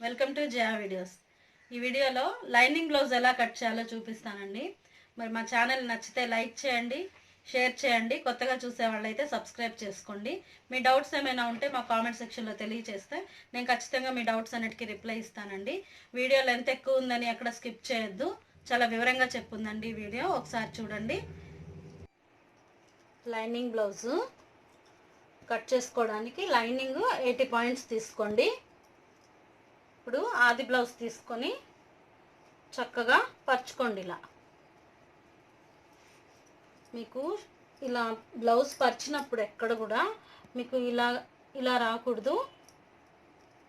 Welcome to Jaya videos. ఈ వీడియోలో lining blouse ఎలా కట్ చేయాలో చూపిస్తానండి. మరి మా ఛానల్ నచ్చితే లైక్ చేయండి, షేర్ చేయండి. కొత్తగా చూసే వాళ్ళైతే సబ్స్క్రైబ్ చేసుకోండి. మీ డౌట్స్ ఏమైనా ఉంటే మా కామెంట్ సెక్షన్లో తెలియజేస్తే నేను ఖచ్చితంగా మీ డౌట్స్ అన్నిటికీ రిప్లై ఇస్తానండి. వీడియో లెంత్ ఎక్కువ ఉందని ఎక్కడ స్కిప్ చేయొద్దు, చాలా వివరంగా చెప్పుందండి ఈ వీడియో. ఒకసారి చూడండి. లైనింగ్ బ్లౌజు కట్ చేసుకోవడానికి లైనింగ్ 80 పాయింట్స్ తీసుకోండి. ఇప్పుడు ఆది బ్లౌజ్ తీసుకొని చక్కగా పరుచుకోండి. మీకు ఇలా బ్లౌజ్ పరిచినప్పుడు ఎక్కడ కూడా మీకు ఇలా ఇలా రాకూడదు,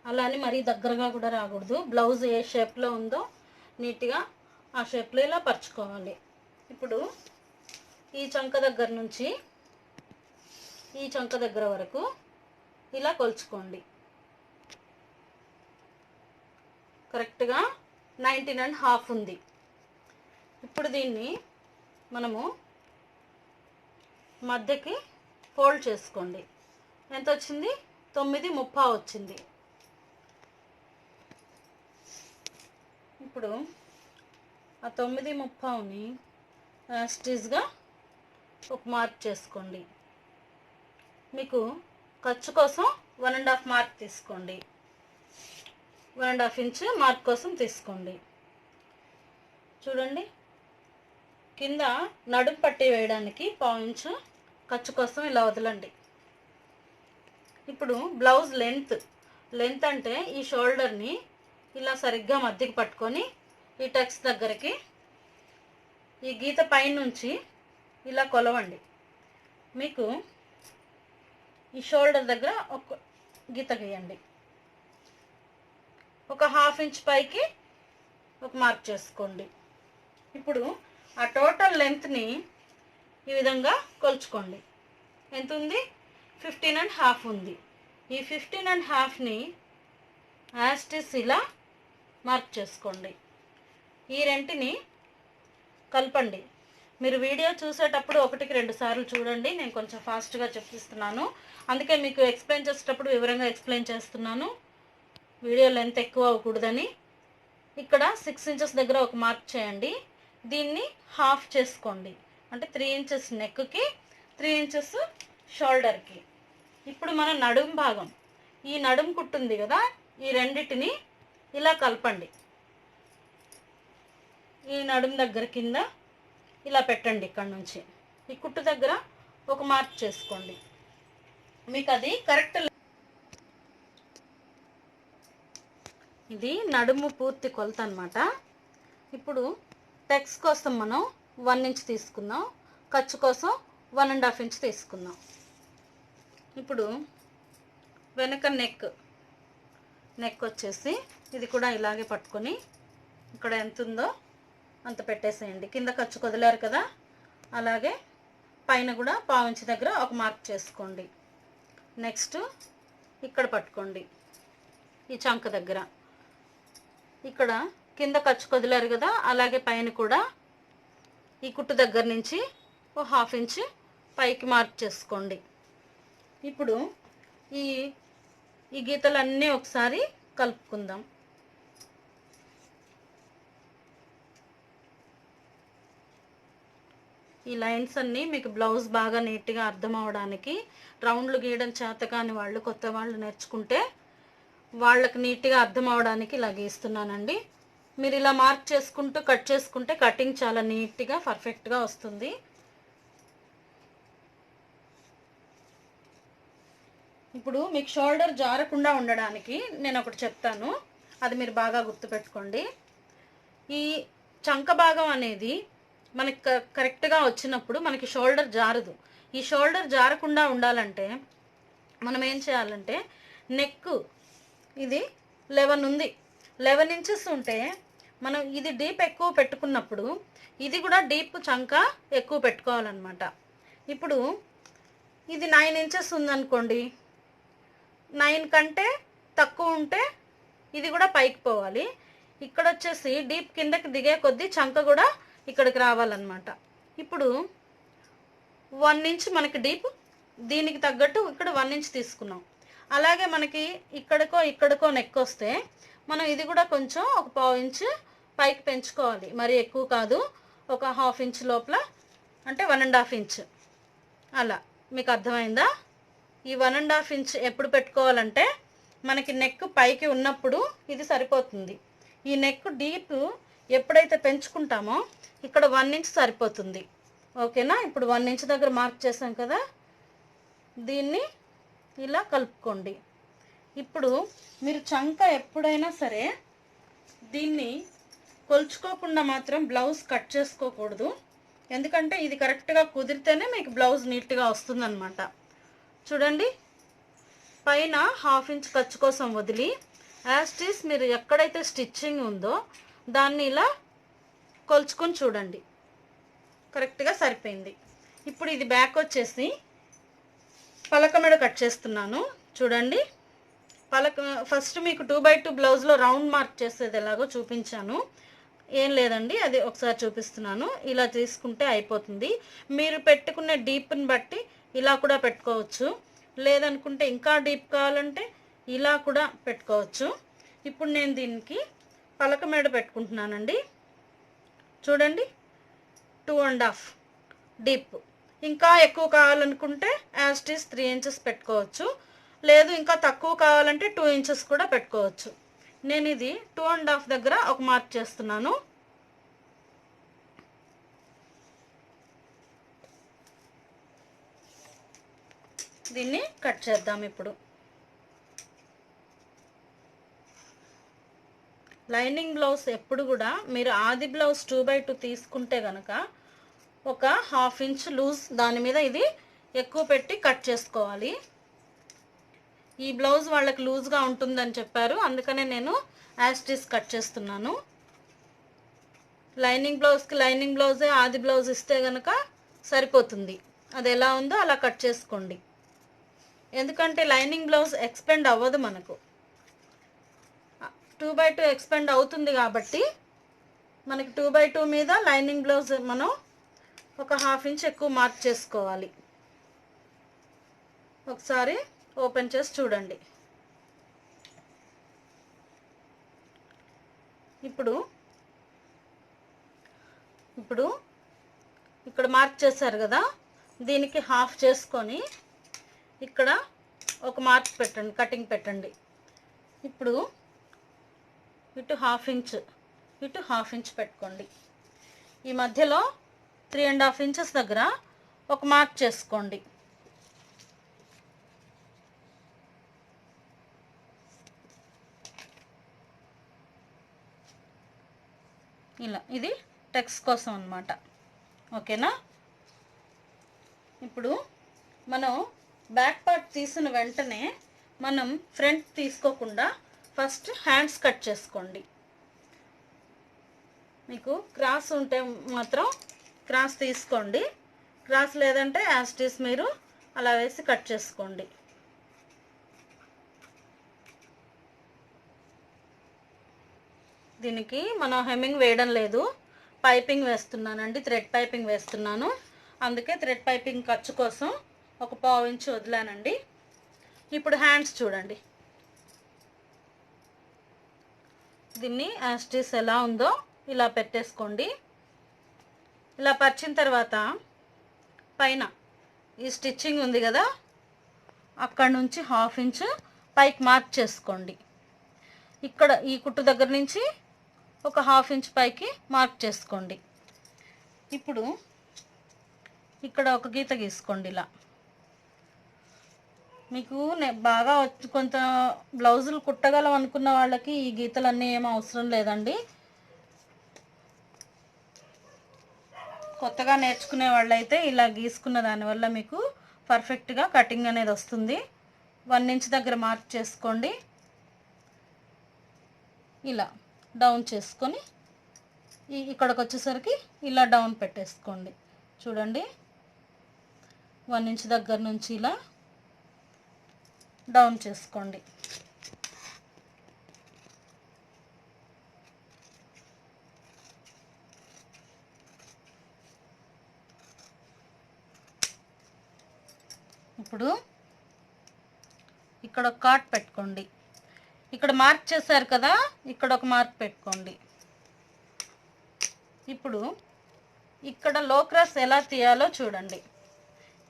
అలా అని మరీ దగ్గరగా కూడా రాకూడదు. బ్లౌజ్ ఏ షేప్లో ఉందో నీట్గా ఆ షేప్లో ఇలా పరుచుకోవాలి. ఇప్పుడు ఈ చంక దగ్గర నుంచి ఈ చంక దగ్గర వరకు ఇలా కొలుచుకోండి. కరెక్ట్గా 19.5 ఉంది. ఇప్పుడు దీన్ని మనము మధ్యకి ఫోల్డ్ చేసుకోండి. ఎంత వచ్చింది? 9:30 వచ్చింది. ఇప్పుడు ఆ 9:30ని స్టిచ్గా ఒక మార్క్ చేసుకోండి. మీకు ఖర్చు కోసం 1.5 మార్క్ తీసుకోండి. 1.5 ఇంచ్ మార్క్ కోసం తీసుకోండి. చూడండి, కింద నడుం పట్టి వేయడానికి 1/4 ఇంచు ఖర్చు కోసం ఇలా వదలండి. ఇప్పుడు బ్లౌజ్ లెంత్ అంటే ఈ షోల్డర్ని ఇలా సరిగ్గా మధ్యకి పట్టుకొని ఈ టక్స్ దగ్గరికి ఈ గీత పైనుంచి ఇలా కొలవండి. మీకు ఈ షోల్డర్ దగ్గర ఒక గీత గీయండి. ఒక 1/2 ఇంచ్ పైకి ఒక మార్క్ చేసుకోండి. ఇప్పుడు ఆ టోటల్ లెంత్ని ఈ విధంగా కొలుచుకోండి. ఎంత ఉంది? 15.5 ఉంది. ఈ 15.5ని యాస్టిస్ ఇలా మార్క్ చేసుకోండి. ఈ రెంటిని కలపండి. మీరు వీడియో చూసేటప్పుడు 1-2 సార్లు చూడండి. నేను కొంచెం ఫాస్ట్గా చెప్పిస్తున్నాను, అందుకే మీకు ఎక్స్ప్లెయిన్ చేసేటప్పుడు వివరంగా ఎక్స్ప్లెయిన్ చేస్తున్నాను. వీడియో లెంత్ ఎక్కువ అవ్వకూడదని. ఇక్కడ 6 ఇంచెస్ దగ్గర ఒక మార్క్ చేయండి. దీన్ని హాఫ్ చేసుకోండి, అంటే 3 ఇంచెస్ నెక్కి, 3 ఇంచెస్ షోల్డర్కి. ఇప్పుడు మన నడుం భాగం, ఈ నడుం కుట్టుంది కదా, ఈ రెండిటిని ఇలా కలపండి. ఈ నడుం దగ్గర కింద ఇలా పెట్టండి. ఇక్కడ నుంచి ఈ కుట్టు దగ్గర ఒక మార్క్ చేసుకోండి. మీకు అది కరెక్ట్. ఇది నడుము పూర్తి కొలత అన్నమాట. ఇప్పుడు టెక్స్ కోసం మనం 1 ఇంచ్ తీసుకుందాం, ఖర్చు కోసం 1.5 ఇంచ్ తీసుకుందాం. ఇప్పుడు వెనక నెక్ వచ్చేసి ఇది కూడా ఇలాగే పట్టుకొని ఇక్కడ ఎంత ఉందో అంత పెట్టేసేయండి. కింద ఖర్చు వదిలారు కదా, అలాగే పైన కూడా 1/4 ఇంచ్ దగ్గర ఒక మార్క్ చేసుకోండి. నెక్స్ట్ ఇక్కడ పట్టుకోండి, ఈ చంక దగ్గర ఇక్కడ కింద ఖర్చు వదిలారు కదా, అలాగే పైన కూడా ఈ కుట్టు దగ్గర నుంచి ఒక 1/2 ఇంచ్ పైకి మార్క్ చేసుకోండి. ఇప్పుడు ఈ గీతలన్నీ ఒకసారి కలుపుకుందాం. ఈ లైన్స్ అన్నీ మీకు బ్లౌజ్ బాగా నీట్గా అర్థం అవడానికి, రౌండ్లు గీయడం చేత కాని వాళ్ళు, కొత్త వాళ్ళు నేర్చుకుంటే వాళ్ళకి నీట్గా అర్థం అవడానికి ఇలా గీస్తున్నానండి. మీరు ఇలా మార్క్ చేసుకుంటూ కట్ చేసుకుంటే కటింగ్ చాలా నీట్గా పర్ఫెక్ట్గా వస్తుంది. ఇప్పుడు మీకు షోల్డర్ జారకుండా ఉండడానికి నేను ఒకటి చెప్తాను, అది మీరు బాగా గుర్తుపెట్టుకోండి. ఈ చంక భాగం అనేది మనకి కరెక్ట్గా వచ్చినప్పుడు మనకి షోల్డర్ జారదు. ఈ షోల్డర్ జారకుండా ఉండాలంటే మనం ఏం చేయాలంటే, నెక్ ఇది 11 ఉంది, 11 ఇంచెస్ ఉంటే మనం ఇది డీప్ ఎక్కువ పెట్టుకున్నప్పుడు ఇది కూడా డీప్ చంక ఎక్కువ పెట్టుకోవాలన్నమాట. ఇప్పుడు ఇది 9 ఇంచెస్ ఉందనుకోండి, 9 కంటే తక్కువ ఉంటే ఇది కూడా పైకి పోవాలి. ఇక్కడ వచ్చేసి డీప్ కిందకి దిగే కొద్దీ చంక కూడా ఇక్కడికి రావాలన్నమాట. ఇప్పుడు 1 ఇంచ్ మనకి డీప్, దీనికి తగ్గట్టు ఇక్కడ 1 ఇంచ్ తీసుకున్నాం. అలాగే మనకి ఇక్కడికో నెక్ వస్తే మనం ఇది కూడా కొంచెం ఒక పావు ఇంచు పైకి పెంచుకోవాలి, మరి ఎక్కువ కాదు, ఒక హాఫ్ ఇంచ్ లోపల, అంటే 1.5 ఇంచ్ అలా. మీకు అర్థమైందా? ఈ 1.5 ఇంచ్ ఎప్పుడు పెట్టుకోవాలంటే మనకి నెక్ పైకి ఉన్నప్పుడు ఇది సరిపోతుంది. ఈ నెక్ డీప్ ఎప్పుడైతే పెంచుకుంటామో ఇక్కడ 1 ఇంచ్ సరిపోతుంది. ఓకేనా? ఇప్పుడు 1 ఇంచ్ దగ్గర మార్క్ చేసాం కదా, దీన్ని ఇలా కలుపుకోండి. ఇప్పుడు మీరు చంక ఎప్పుడైనా సరే దీన్ని కొలుచుకోకుండా మాత్రం బ్లౌజ్ కట్ చేసుకోకూడదు, ఎందుకంటే ఇది కరెక్ట్గా కుదిరితేనే మీకు బ్లౌజ్ నీట్గా వస్తుందన్నమాట. చూడండి, పైన హాఫ్ ఇంచ్ ఖర్చు కోసం వదిలి యాస్టీస్ మీరు ఎక్కడైతే స్టిచ్చింగ్ ఉందో దాన్ని ఇలా కొలుచుకొని చూడండి, కరెక్ట్గా సరిపోయింది. ఇప్పుడు ఇది బ్యాక్ వచ్చేసి పలక మీద కట్ చేస్తున్నాను. చూడండి, ఫస్ట్ మీకు 2x2 బ్లౌజ్లో రౌండ్ మార్క్ చేసేది ఎలాగో చూపించాను. ఏం లేదండి, అది ఒకసారి చూపిస్తున్నాను. ఇలా తీసుకుంటే అయిపోతుంది. మీరు పెట్టుకునే డీప్ని బట్టి ఇలా కూడా పెట్టుకోవచ్చు, లేదనుకుంటే ఇంకా డీప్ కావాలంటే ఇలా కూడా పెట్టుకోవచ్చు. ఇప్పుడు నేను దీనికి పలక మీద పెట్టుకుంటున్నానండి. చూడండి, 2.5 డీప్. ఇంకా ఎక్కువ కావాలనుకుంటే యాస్టీస్ 3 ఇంచెస్ పెట్టుకోవచ్చు, లేదు ఇంకా తక్కువ కావాలంటే 2 ఇంచెస్ కూడా పెట్టుకోవచ్చు. నేను ఇది 2.5 దగ్గర ఒక మార్క్ చేస్తున్నాను. దీన్ని కట్ చేద్దాం. ఇప్పుడు లైనింగ్ బ్లౌజ్ ఎప్పుడు కూడా మీరు ఆది బ్లౌజ్ 2x2 తీసుకుంటే కనుక ఒక హాఫ్ ఇంచ్ లూజ్ దాని మీద ఇది ఎక్కువ పెట్టి కట్ చేసుకోవాలి. ఈ బ్లౌజ్ వాళ్ళకి లూజ్గా ఉంటుందని చెప్పారు, అందుకనే నేను యాస్టీస్ కట్ చేస్తున్నాను. లైనింగ్ బ్లౌజ్కి లైనింగ్ బ్లౌజే ఆది బ్లౌజ్ ఇస్తే కనుక సరిపోతుంది. అది ఎలా ఉందో అలా కట్ చేసుకోండి, ఎందుకంటే లైనింగ్ బ్లౌజ్ ఎక్స్పెండ్ అవ్వదు, మనకు 2x2 ఎక్స్పెండ్ అవుతుంది కాబట్టి మనకి 2x2 మీద లైనింగ్ బ్లౌజ్ మనం ఒక హాఫ్ ఇంచ్ ఎక్కువ మార్క్ చేసుకోవాలి. ఒకసారి ఓపెన్ చేసి చూడండి. ఇప్పుడు ఇక్కడ మార్క్ చేశారు కదా, దీనికి హాఫ్ చేసుకొని ఇక్కడ ఒక మార్క్ పెట్టండి, కటింగ్ పెట్టండి. ఇప్పుడు ఇటు హాఫ్ ఇంచ్, ఇటు హాఫ్ ఇంచ్ పెట్టుకోండి. ఈ మధ్యలో 3.5 ఇంచెస్ దగ్గర ఒక మార్క్ చేసుకోండి. ఇలా, ఇది టెక్స్ కోసం అన్నమాట. ఓకేనా? ఇప్పుడు మనం బ్యాక్ పార్ట్ తీసిన వెంటనే మనం ఫ్రంట్ తీసుకోకుండా ఫస్ట్ హ్యాండ్స్ కట్ చేసుకోండి. మీకు క్రాస్ ఉంటే మాత్రం క్రాస్ తీసుకోండి, క్రాస్ లేదంటే యాస్టీస్ మీరు అలా వేసి కట్ చేసుకోండి. దీనికి మనం హెమ్మింగ్ వేయడం లేదు, పైపింగ్ వేస్తున్నానండి, థ్రెడ్ పైపింగ్ వేస్తున్నాను. అందుకే థ్రెడ్ పైపింగ్ ఖర్చు కోసం ఒక పావు ఇంచు వదిలానండి. ఇప్పుడు హ్యాండ్స్ చూడండి, దీన్ని యాస్టీస్ ఎలా ఉందో ఇలా పెట్టేసుకోండి. ఇలా పరిచిన తర్వాత పైన ఈ స్టిచ్చింగ్ ఉంది కదా, అక్కడ నుంచి హాఫ్ ఇంచ్ పైకి మార్క్ చేసుకోండి. ఇక్కడ ఈ కుట్టు దగ్గర నుంచి ఒక హాఫ్ ఇంచ్ పైకి మార్క్ చేసుకోండి. ఇప్పుడు ఇక్కడ ఒక గీత గీసుకోండి. ఇలా మీకు బాగా కొంత బ్లౌజులు కుట్టగలం అనుకున్న వాళ్ళకి ఈ గీతలన్నీ ఏం అవసరం లేదండి. కొత్తగా నేర్చుకునే వాళ్ళైతే ఇలా గీసుకున్న దానివల్ల మీకు పర్ఫెక్ట్గా కటింగ్ అనేది వస్తుంది. 1 ఇంచ్ దగ్గర మార్క్ చేసుకోండి. ఇలా డౌన్ చేసుకొని ఇక్కడికి వచ్చేసరికి ఇలా డౌన్ పెట్టేసుకోండి. చూడండి, 1 ఇంచ్ దగ్గర నుంచి ఇలా డౌన్ చేసుకోండి. ఇప్పుడు ఇక్కడ ఒక కాట్ పెట్టుకోండి. ఇక్కడ మార్క్ చేశారు కదా, ఇక్కడ ఒక మార్క్ పెట్టుకోండి. ఇప్పుడు ఇక్కడ లో క్రాస్ ఎలా తీయాలో చూడండి.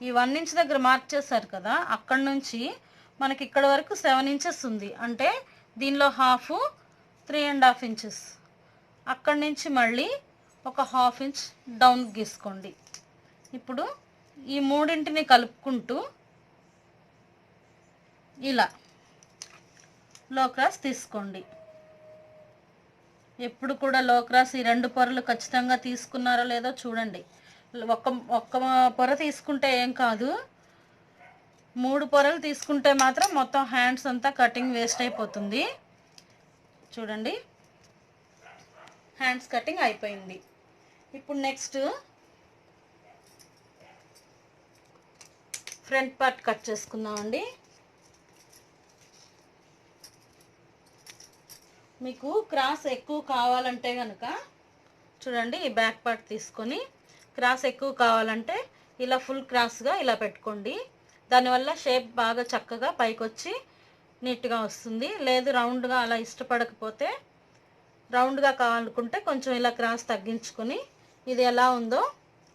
ఈ 1 ఇంచ్ దగ్గర మార్క్ చేశారు కదా, అక్కడ నుంచి మనకి ఇక్కడ వరకు 7 ఇంచెస్ ఉంది. అంటే దీనిలో హాఫ్ 3.5 ఇంచెస్. అక్కడి నుంచి మళ్ళీ ఒక హాఫ్ ఇంచ్ డౌన్ గీసుకోండి. ఇప్పుడు ఈ మూడింటిని కలుపుకుంటూ ఇలా లో క్రాస్ తీసుకోండి. ఎప్పుడు కూడా లో క్రాస్ ఈ 2 పొరలు ఖచ్చితంగా తీసుకున్నారో లేదో చూడండి. ఒక్క పొర తీసుకుంటే ఏం కాదు, 3 పొరలు తీసుకుంటే మాత్రం మొత్తం హ్యాండ్స్ అంతా కటింగ్ వేస్ట్ అయిపోతుంది. చూడండి, హ్యాండ్స్ కటింగ్ అయిపోయింది. ఇప్పుడు నెక్స్ట్ ఫ్రంట్ పార్ట్ కట్ చేసుకుందామండి. మీకు క్రాస్ ఎక్కువ కావాలంటే కనుక చూడండి, ఈ బ్యాక్ పార్ట్ తీసుకొని క్రాస్ ఎక్కువ కావాలంటే ఇలా ఫుల్ క్రాస్గా ఇలా పెట్టుకోండి. దానివల్ల షేప్ బాగా చక్కగా పైకి వచ్చి నీట్గా వస్తుంది. లేదు రౌండ్గా అలా ఇష్టపడకపోతే, రౌండ్గా కావాలనుకుంటే కొంచెం ఇలా క్రాస్ తగ్గించుకొని ఇది ఎలా ఉందో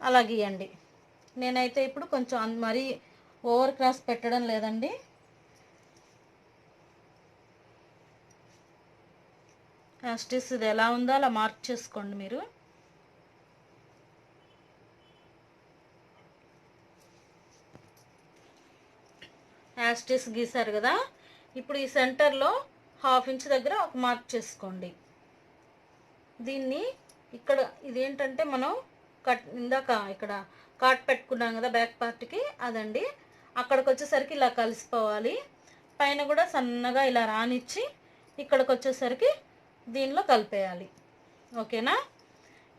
అలా గీయండి. నేనైతే ఇప్పుడు కొంచెం మరీ ఓవర్ క్రాస్ పెట్టడం లేదండి. యాస్టిస్ ఇది ఎలా ఉందో అలా మార్క్ చేసుకోండి మీరు. యాస్టిస్ గీసారు కదా, ఇప్పుడు ఈ సెంటర్లో హాఫ్ ఇంచ్ దగ్గర ఒక మార్క్ చేసుకోండి. దీన్ని ఇక్కడ ఇదేంటంటే మనం ఇందాక ఇక్కడ కాట్ పెట్టుకున్నాం కదా బ్యాక్ పార్ట్కి, అదండి. అక్కడికి వచ్చేసరికి ఇలా కలిసిపోవాలి. పైన కూడా సన్నగా ఇలా రానిచ్చి ఇక్కడికి వచ్చేసరికి దీనిలో కలిపేయాలి. ఓకేనా?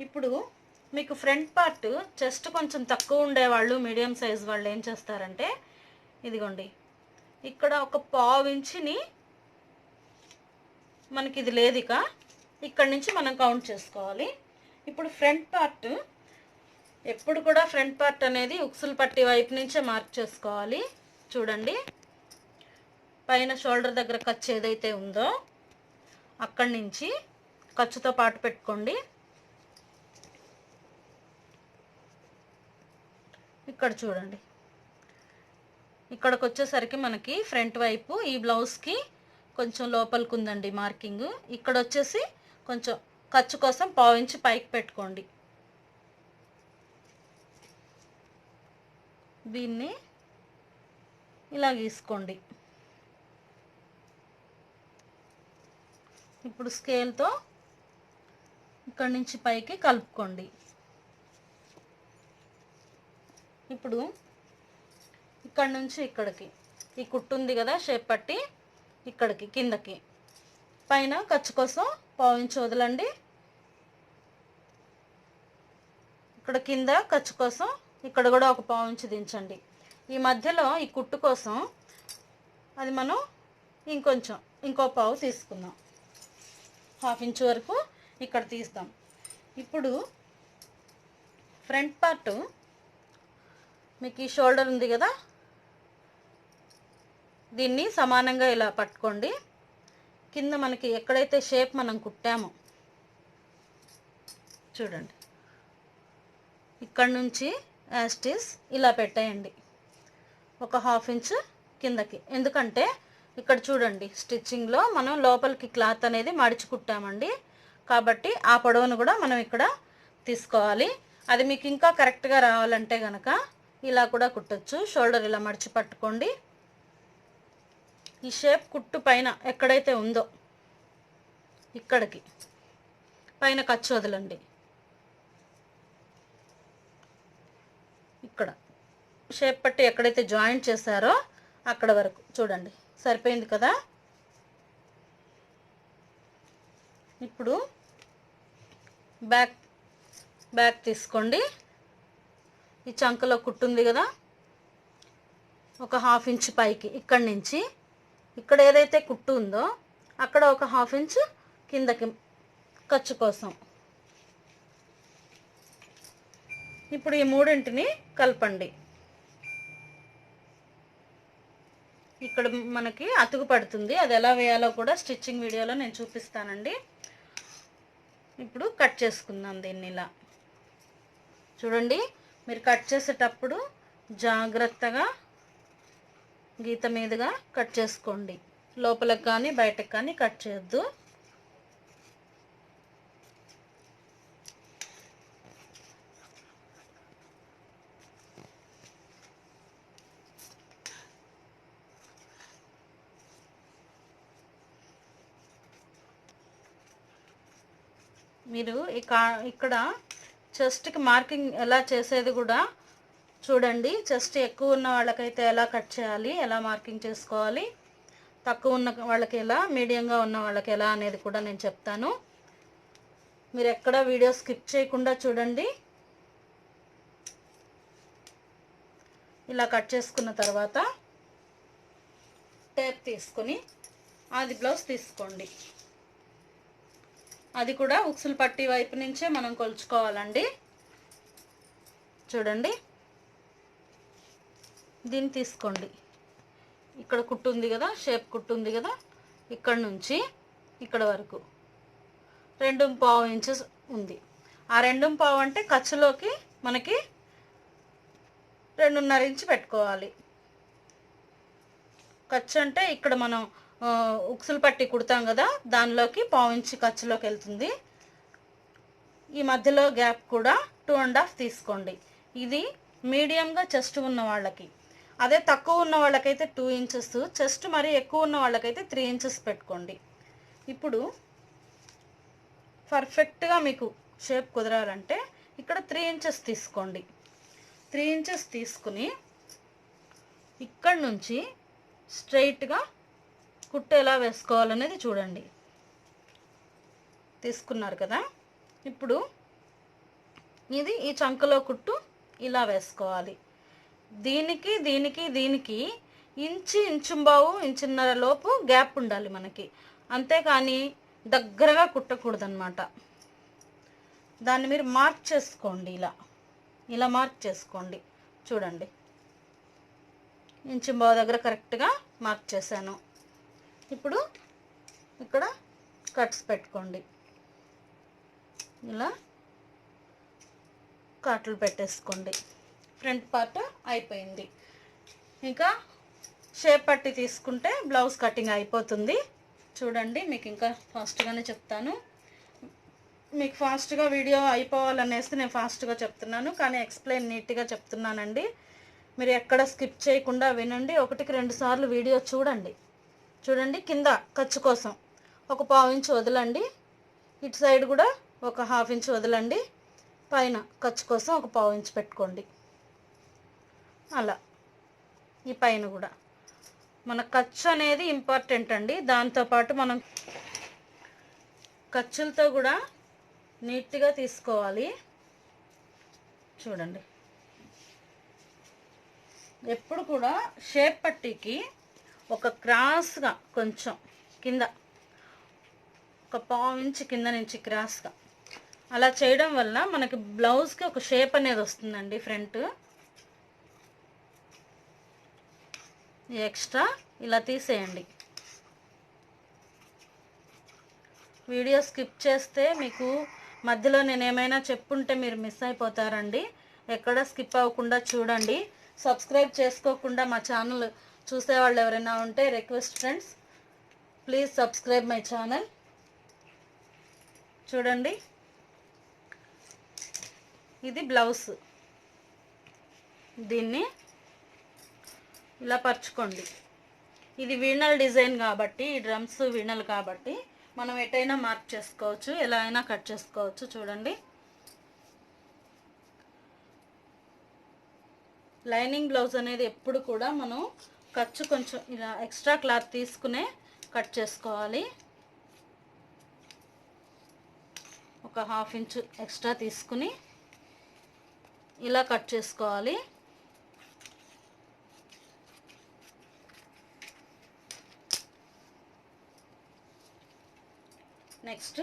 ఇప్పుడు మీకు ఫ్రంట్ పార్ట్ చెస్ట్ కొంచెం తక్కువ ఉండేవాళ్ళు, మీడియం సైజ్ వాళ్ళు ఏం చేస్తారంటే, ఇదిగోండి ఇక్కడ ఒక పావు ఇంచుని మనకి ఇది లేదు, ఇక ఇక్కడి నుంచి మనం కౌంట్ చేసుకోవాలి. ఇప్పుడు ఫ్రంట్ పార్ట్ ఎప్పుడు కూడా ఫ్రంట్ పార్ట్ అనేది ఉక్సులు పట్టి వైపు నుంచే మార్క్ చేసుకోవాలి. చూడండి, పైన షోల్డర్ దగ్గర ఖర్చు ఏదైతే ఉందో అక్కడి నుంచి ఖర్చుతో పాటు పెట్టుకోండి. ఇక్కడ చూడండి, ఇక్కడికి వచ్చేసరికి మనకి ఫ్రంట్ వైపు ఈ బ్లౌజ్కి కొంచెం లోపలికి ఉందండి మార్కింగ్. ఇక్కడ వచ్చేసి కొంచెం ఖర్చు కోసం పావు ఇంచు పైకి పెట్టుకోండి. దీన్ని ఇలా గీసుకోండి. ఇప్పుడు స్కేల్తో ఇక్కడి నుంచి పైకి కలుపుకోండి. ఇప్పుడు ఇక్కడి నుంచి ఇక్కడికి ఈ కుట్టు ఉంది కదా షేప్ పట్టి, ఇక్కడికి కిందకి పైన ఖర్చు కోసం పావు ఇంచు వదలండి. ఇక్కడ కింద ఖర్చు కోసం ఇక్కడ కూడా ఒక పావు ఇంచు దించండి. ఈ మధ్యలో ఈ కుట్టు కోసం అది మనం ఇంకో పావు తీసుకుందాం. హాఫ్ ఇంచ్ వరకు ఇక్కడ తీస్తాం. ఇప్పుడు ఫ్రంట్ పార్ట్ మీకు ఈ షోల్డర్ ఉంది కదా, దీన్ని సమానంగా ఇలా పట్టుకోండి. కింద మనకి ఎక్కడైతే షేప్ మనం కుట్టామో చూడండి, ఇక్కడ నుంచి యాస్టిస్ ఇలా పెట్టేయండి ఒక హాఫ్ ఇంచ్ కిందకి. ఎందుకంటే ఇక్కడ చూడండి, స్టిచ్చింగ్లో మనం లోపలికి క్లాత్ అనేది మడిచి కుట్టామండి, కాబట్టి ఆ పొడవును కూడా మనం ఇక్కడ తీసుకోవాలి. అది మీకు ఇంకా కరెక్ట్గా రావాలంటే కనుక ఇలా కూడా కుట్టచ్చు. షోల్డర్ ఇలా మడిచి పట్టుకోండి. ఈ షేప్ కుట్టు పైన ఎక్కడైతే ఉందో ఇక్కడికి పైన ఖర్చు వదలండి. ఇక్కడ షేప్ పట్టి ఎక్కడైతే జాయింట్ చేశారో అక్కడ వరకు చూడండి, సరిపోయింది కదా. ఇప్పుడు బ్యాక్ తీసుకోండి. ఈ చంకలో కుట్టు ఉంది కదా, ఒక హాఫ్ ఇంచ్ పైకి ఇక్కడి నుంచి ఇక్కడ ఏదైతే కుట్టు ఉందో అక్కడ ఒక హాఫ్ ఇంచ్ కిందకి ఖర్చు కోసం. ఇప్పుడు ఈ మూడింటిని కలపండి. ఇక్కడ మనకి అతుకు పడుతుంది. అది ఎలా వేయాలో కూడా స్టిచ్చింగ్ వీడియోలో నేను చూపిస్తానండి. ఇప్పుడు కట్ చేసుకుందాం దీన్ని. ఇలా చూడండి, మీరు కట్ చేసేటప్పుడు జాగ్రత్తగా గీత మీదుగా కట్ చేసుకోండి. లోపలికి కానీ బయటకు కానీ కట్ చేయొద్దు. మీరు ఇక్కడ చెస్ట్కి మార్కింగ్ ఎలా చేసేది కూడా చూడండి. చెస్ట్ ఎక్కువ ఉన్న వాళ్ళకైతే ఎలా కట్ చేయాలి, ఎలా మార్కింగ్ చేసుకోవాలి, తక్కువ ఉన్న వాళ్ళకి ఎలా, మీడియంగా ఉన్న వాళ్ళకి ఎలా అనేది కూడా నేను చెప్తాను. మీరు ఎక్కడ వీడియో స్కిప్ చేయకుండా చూడండి. ఇలా కట్ చేసుకున్న తర్వాత టేప్ తీసుకొని ఆది బ్లౌజ్ తీసుకోండి. అది కూడా ఉక్సులు పట్టి వైపు నుంచే మనం కొలుచుకోవాలండి. చూడండి, దీన్ని తీసుకోండి. ఇక్కడ కుట్టు ఉంది కదా, షేప్ కుట్టు ఉంది కదా, ఇక్కడ నుంచి ఇక్కడ వరకు 2.5 ఇంచెస్ ఉంది. ఆ 2.5 అంటే ఖర్చులోకి మనకి 2.5 ఇంచు పెట్టుకోవాలి. ఖర్చు అంటే ఇక్కడ మనం ఉక్సులు పట్టి కుడతాం కదా, దానిలోకి 1.5 ఇంచు ఖర్చులోకి వెళ్తుంది. ఈ మధ్యలో గ్యాప్ కూడా 2.5 తీసుకోండి. ఇది మీడియంగా చెస్ట్ ఉన్న వాళ్ళకి. అదే తక్కువ ఉన్న వాళ్ళకైతే 2 ఇంచెస్, చెస్ట్ మరీ ఎక్కువ ఉన్న వాళ్ళకైతే 3 ఇంచెస్ పెట్టుకోండి. ఇప్పుడు పర్ఫెక్ట్గా మీకు షేప్ కుదరాలంటే ఇక్కడ 3 ఇంచెస్ తీసుకోండి. 3 ఇంచెస్ తీసుకుని ఇక్కడ నుంచి స్ట్రైట్గా కుట్టు ఎలా వేసుకోవాలనేది చూడండి. తీసుకున్నారు కదా, ఇప్పుడు ఇది ఈ చంకలో కుట్టు ఇలా వేసుకోవాలి. దీనికి దీనికి దీనికి ఇంచుంబావు ఇంచున్నర లోపు గ్యాప్ ఉండాలి మనకి. అంతేకాని దగ్గరగా కుట్టకూడదన్నమాట. దాన్ని మీరు మార్క్ చేసుకోండి. ఇలా మార్క్ చేసుకోండి. చూడండి, ఇంచుంబావు దగ్గర కరెక్ట్గా మార్క్ చేశాను. ఇప్పుడు ఇక్కడ కట్స్ పెట్టుకోండి. ఇలా కాట్లు పెట్టేసుకోండి. ఫ్రంట్ పార్ట్ అయిపోయింది. ఇంకా షేప్ పట్టి తీసుకుంటే బ్లౌజ్ కటింగ్ అయిపోతుంది. చూడండి, మీకు ఇంకా ఫాస్ట్గానే చెప్తాను. మీకు ఫాస్ట్గా వీడియో అయిపోవాలనేసి నేను ఫాస్ట్గా చెప్తున్నాను, కానీ ఎక్స్ప్లెయిన్ నీట్గా చెప్తున్నానండి. మీరు ఎక్కడ స్కిప్ చేయకుండా వినండి. 1-2 సార్లు వీడియో చూడండి. కింద ఖర్చు కోసం ఒక 1/4 ఇంచు వదలండి. ఇటు సైడ్ కూడా ఒక 1/2 ఇంచు వదలండి. పైన ఖర్చు కోసం ఒక 1/4 ఇంచు పెట్టుకోండి. అలా ఈ పైన కూడా మన ఖర్చు అనేది ఇంపార్టెంట్ అండి. దాంతోపాటు మనం ఖర్చులతో కూడా నీట్గా తీసుకోవాలి. చూడండి, ఎప్పుడు కూడా షేప్ పట్టీకి ఒక క్రాస్గా కొంచెం కింద ఒక 1/4 ఇంచు కింద నుంచి క్రాస్గా అలా చేయడం వల్ల మనకి బ్లౌజ్కి ఒక షేప్ అనేది వస్తుందండి. ఫ్రంట్ ఎక్స్ట్రా ఇలా తీసేయండి. వీడియో స్కిప్ చేస్తే మీకు మధ్యలో నేను ఏమైనా చెప్పుంటే మీరు మిస్ అయిపోతారండి. ఎక్కడ స్కిప్ అవ్వకుండా చూడండి. సబ్స్క్రైబ్ చేసుకోకుండా మా ఛానల్ చూసేవాళ్ళు ఎవరైనా ఉంటే request friends, please subscribe my channel. చూడండి, ఇది బ్లౌజ్. దీన్ని ఇలా పరుచుకోండి. ఇది వీణల్ డిజైన్ కాబట్టి, ఈ డ్రమ్స్ వీణలు కాబట్టి మనం ఎటైనా మార్క్ చేసుకోవచ్చు, ఎలా అయినా కట్ చేసుకోవచ్చు. చూడండి, లైనింగ్ బ్లౌజ్ అనేది ఎప్పుడు కూడా మనం ఖర్చు కొంచెం ఇలా ఎక్స్ట్రా క్లాత్ తీసుకునే కట్ చేసుకోవాలి. ఒక 1/2 ఇంచు ఎక్స్ట్రా తీసుకుని ఇలా కట్ చేసుకోవాలి. నెక్స్ట్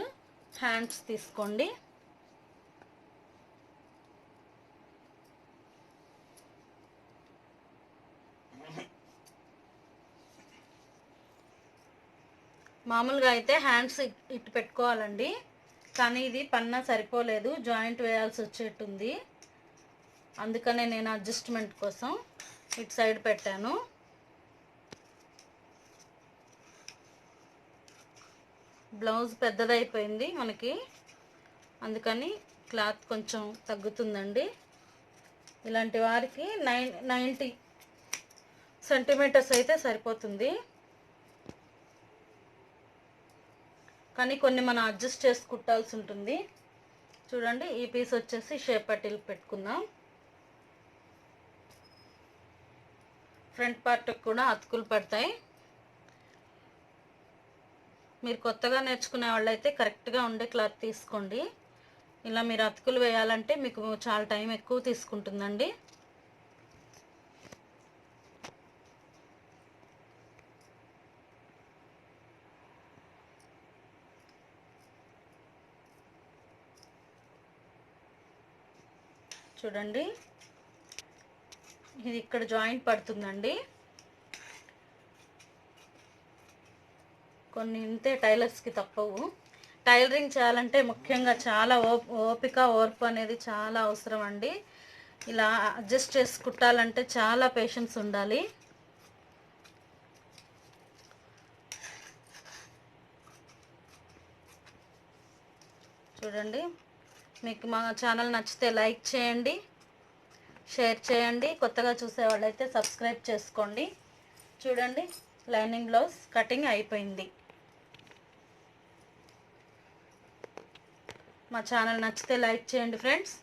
హ్యాండ్స్ తీసుకోండి. మామూలుగా అయితే హ్యాండ్స్ ఇటు పెట్టుకోవాలండి, కానీ ఇది పన్నా సరిపోలేదు, జాయింట్ వేయాల్సి వచ్చేట్టుంది. అందుకనే నేను అడ్జస్ట్మెంట్ కోసం ఇటు సైడ్ పెట్టాను. బ్లౌజ్ పెద్దదైపోయింది మనకి, అందుకని క్లాత్ కొంచెం తగ్గుతుందండి. ఇలాంటి వారికి 90 సెంటీమీటర్స్ అయితే సరిపోతుంది. కానీ కొన్ని మనం అడ్జస్ట్ చేసి కుట్టాల్సి ఉంటుంది. చూడండి, ఈ పీస్ వచ్చేసి షేప్ పట్టీలు పెట్టుకుందాం. ఫ్రంట్ పార్ట్ కూడా అతుకులు పడతాయి. మీరు కొత్తగా నేర్చుకునే వాళ్ళైతే కరెక్ట్గా ఉండే క్లాత్ తీసుకోండి. ఇలా మీరు అతుకులు వేయాలంటే మీకు చాలా టైం ఎక్కువ తీసుకుంటుందండి. చూడండి, ఇది ఇక్కడ జాయింట్ పడుతుందండి. కొన్ని ఇంతే టైలర్స్కి తప్పవు. టైలరింగ్ చేయాలంటే ముఖ్యంగా చాలా ఓపిక ఓర్పు అనేది చాలా అవసరం అండి. ఇలా అడ్జస్ట్ చేసి కుట్టాలంటే చాలా పేషెన్స్ ఉండాలి. చూడండి, మీకు మా ఛానల్ నచ్చితే లైక్ చేయండి, షేర్ చేయండి. కొత్తగా చూసే వాళ్ళైతే సబ్స్క్రైబ్ చేసుకోండి. చూడండి, లైనింగ్ బ్లౌజ్ కటింగ్ అయిపోయింది. మా ఛానల్ నచ్చితే లైక్ చేయండి ఫ్రెండ్స్.